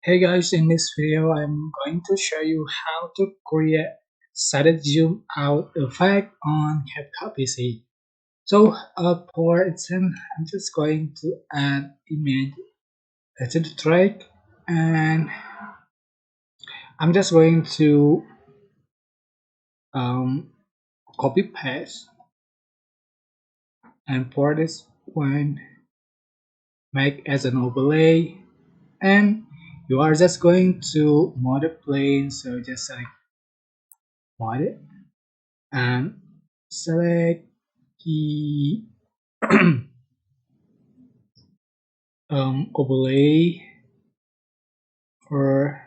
Hey guys, in this video I'm going to show you how to create sided zoom out effect on CapCut PC. For example, I'm just going to add image to the track, and I'm just going to um, copy paste, and for this one make as an overlay, and you are just going to mod the plane. So just select mod it and select the overlay, or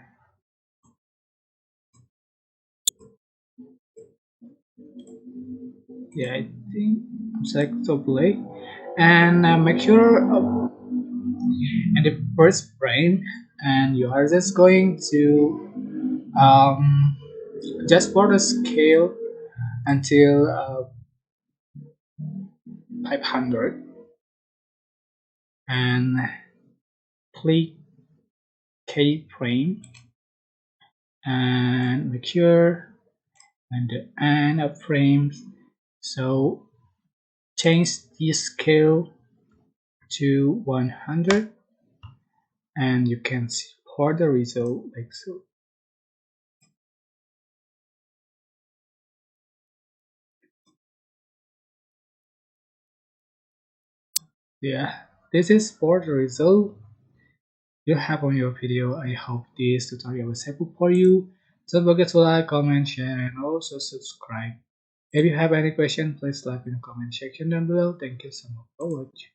yeah, I think select overlay, and make sure in the first frame, and you are just going to just for the scale until 500, and click Keyframe, and make sure and the end of frames, so change the scale to 100, and you can see for the result like so. Yeah, this is for the result you have on your video. I hope this tutorial was helpful for you. Don't forget to like, comment, share, and also subscribe. If you have any question, please leave in the comment section down below. Thank you so much for watching.